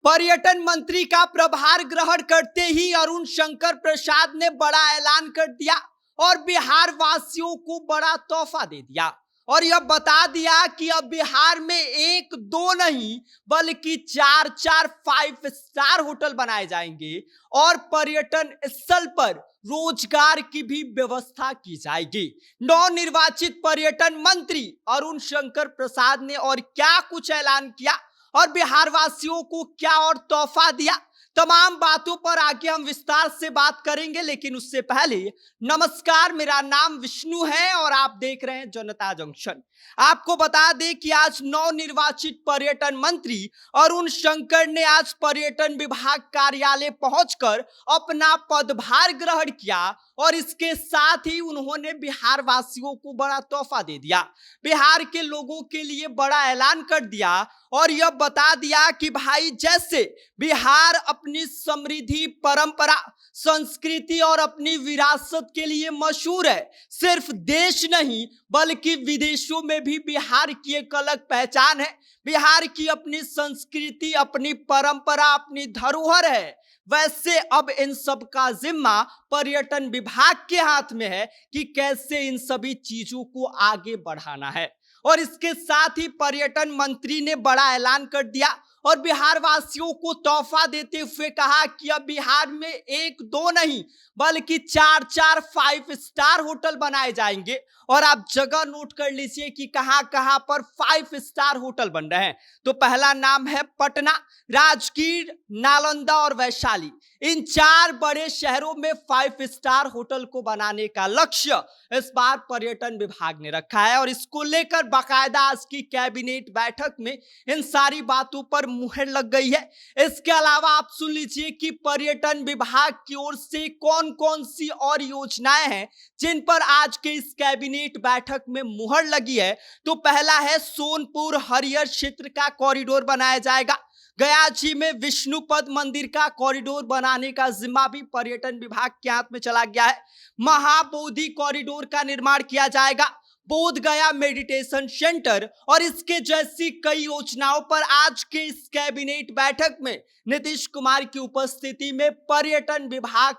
पर्यटन मंत्री का प्रभार ग्रहण करते ही अरुण शंकर प्रसाद ने बड़ा ऐलान कर दिया और बिहार वासियों को बड़ा तोहफा दे दिया और यह बता दिया कि अब बिहार में एक दो नहीं बल्कि चार चार 5 स्टार होटल बनाए जाएंगे और पर्यटन स्थल पर रोजगार की भी व्यवस्था की जाएगी। नवनिर्वाचित पर्यटन मंत्री अरुण शंकर प्रसाद ने और क्या कुछ ऐलान किया और बिहार वासियों को क्या और तोहफा दिया, तमाम बातों पर आगे हम विस्तार से बात करेंगे। लेकिन उससे पहले नमस्कार, मेरा नाम विष्णु है और आप देख रहे हैं जनता जंक्शन। आपको बता दें कि आज नवनिर्वाचित पर्यटन मंत्री अरुण शंकर ने आज पर्यटन विभाग कार्यालय पहुंचकर अपना पदभार ग्रहण किया और इसके साथ ही उन्होंने बिहार वासियों को बड़ा तोहफा दे दिया, बिहार के लोगों के लिए बड़ा ऐलान कर दिया और यह बता दिया कि भाई जैसे बिहार अपनी समृद्धि, परंपरा, संस्कृति और अपनी विरासत के लिए मशहूर है, सिर्फ देश नहीं बल्कि विदेशों में भी बिहार की एक अलग पहचान है। बिहार की अपनी संस्कृति, अपनी परंपरा, अपनी धरोहर है। वैसे अब इन सब का जिम्मा पर्यटन विभाग के हाथ में है कि कैसे इन सभी चीजों को आगे बढ़ाना है। और इसके साथ ही पर्यटन मंत्री ने बड़ा ऐलान कर दिया और बिहार वासियों को तोहफा देते हुए कहा कि अब बिहार में एक दो नहीं बल्कि चार चार 5 स्टार होटल बनाए जाएंगे। और आप जगह नोट कर लीजिए कि कहां कहां पर 5 स्टार होटल बन रहे हैं। तो पहला नाम है पटना, राजगीर, नालंदा और वैशाली। इन 4 बड़े शहरों में 5 स्टार होटल को बनाने का लक्ष्य इस बार पर्यटन विभाग ने रखा है और इसको लेकर बाकायदा आज की कैबिनेट बैठक में इन सारी बातों पर मुहर लग गई है। इसके अलावा आप सुन लीजिए कि पर्यटन विभाग की ओर से कौन कौन सी और योजनाएं हैं जिन पर आज के इस कैबिनेट बैठक में मुहर लगी है। तो पहला है सोनपुर हरियर क्षेत्र का कॉरिडोर बनाया जाएगा। गया जी में विष्णुपद मंदिर का कॉरिडोर बनाने का जिम्मा भी पर्यटन विभाग के हाथ में चला गया है। महाबोधि कॉरिडोर का निर्माण किया जाएगा। बोध गया मेडिटेशन सेंटर और इसके जैसी कई योजनाओं पर आज के इस कैबिनेट बैठक में नीतीश कुमार की उपस्थिति में पर्यटन विभाग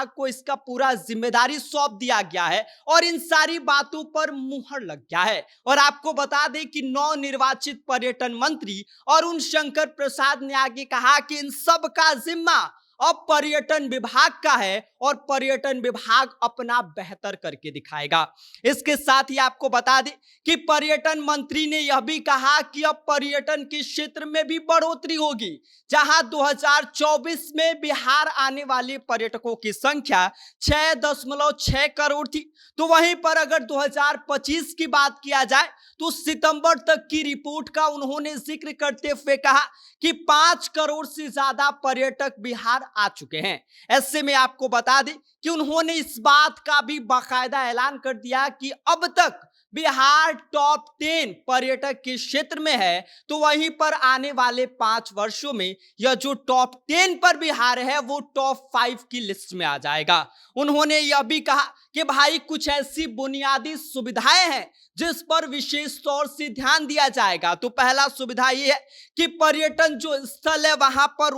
को इसका पूरा जिम्मेदारी सौंप दिया गया है और इन सारी बातों पर मुहर लग गया है। और आपको बता दें कि नवनिर्वाचित पर्यटन मंत्री अरुण शंकर प्रसाद ने आगे कहा कि इन सब का जिम्मा अब पर्यटन विभाग का है और पर्यटन विभाग अपना बेहतर करके दिखाएगा। इसके साथ ही आपको बता दें कि पर्यटन मंत्री ने यह भी कहा कि अब पर्यटन के क्षेत्र में भी बढ़ोतरी होगी। जहां 2024 में बिहार आने वाले पर्यटकों की संख्या 6.6 करोड़ थी, तो वहीं पर अगर 2025 की बात किया जाए तो सितंबर तक की रिपोर्ट का उन्होंने जिक्र करते हुए कहा कि 5 करोड़ से ज्यादा पर्यटक बिहार आ चुके हैं। ऐसे में आपको बता दें कि उन्होंने इस बात का भी बाकायदा ऐलान कर दिया कि अब तक बिहार टॉप 10 पर्यटक के क्षेत्र में है, तो वहीं पर आने वाले 5 वर्षों में यह जो टॉप 10 पर बिहार है वो टॉप 5 की लिस्ट में आ जाएगा। उन्होंने यह भी कहा कि भाई कुछ ऐसी बुनियादी सुविधाएं हैं जिस पर विशेष तौर से ध्यान दिया जाएगा। तो पहला सुविधा यह है कि पर्यटन जो स्थल है वहां पर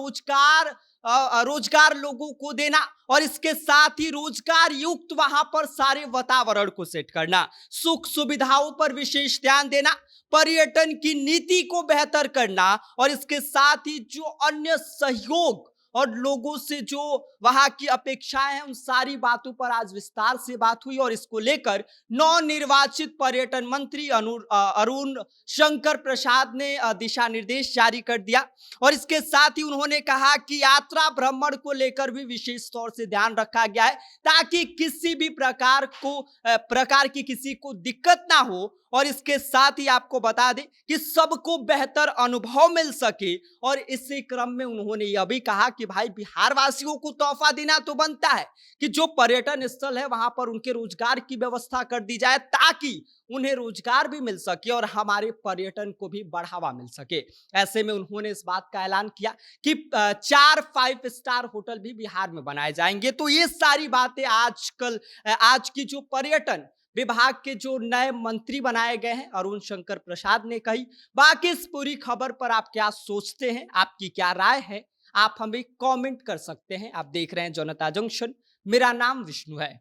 रोजगार लोगों को देना और इसके साथ ही रोजगार युक्त वहां पर सारे वातावरण को सेट करना, सुख सुविधाओं पर विशेष ध्यान देना, पर्यटन की नीति को बेहतर करना और इसके साथ ही जो अन्य सहयोग और लोगों से जो वहां की अपेक्षाएं हैं उन सारी बातों पर आज विस्तार से बात हुई और इसको लेकर नवनिर्वाचित पर्यटन मंत्री अरुण शंकर प्रसाद ने दिशा निर्देश जारी कर दिया। और इसके साथ ही उन्होंने कहा कि यात्रा भ्रमण को लेकर भी विशेष तौर से ध्यान रखा गया है ताकि किसी भी प्रकार की किसी को दिक्कत ना हो और इसके साथ ही आपको बता दें कि सबको बेहतर अनुभव मिल सके। और इसी क्रम में उन्होंने यह भी कहा कि भाई बिहार वासियों को तोहफा देना तो बनता है कि जो पर्यटन स्थल है वहां पर उनके रोजगार की व्यवस्था कर दी जाए ताकि उन्हें रोजगार भी मिल सके और हमारे पर्यटन को भी बढ़ावा मिल सके। ऐसे में उन्होंने इस बात का ऐलान किया कि 4 5 स्टार होटल भी बिहार में बनाए जाएंगे। तो ये सारी बातें आज की जो पर्यटन विभाग के जो नए मंत्री बनाए गए हैं अरुण शंकर प्रसाद ने कही। बाकी इस पूरी खबर पर आप क्या सोचते हैं, आपकी क्या राय है, आप हमें कमेंट कर सकते हैं। आप देख रहे हैं जनता जंक्शन, मेरा नाम विष्णु है।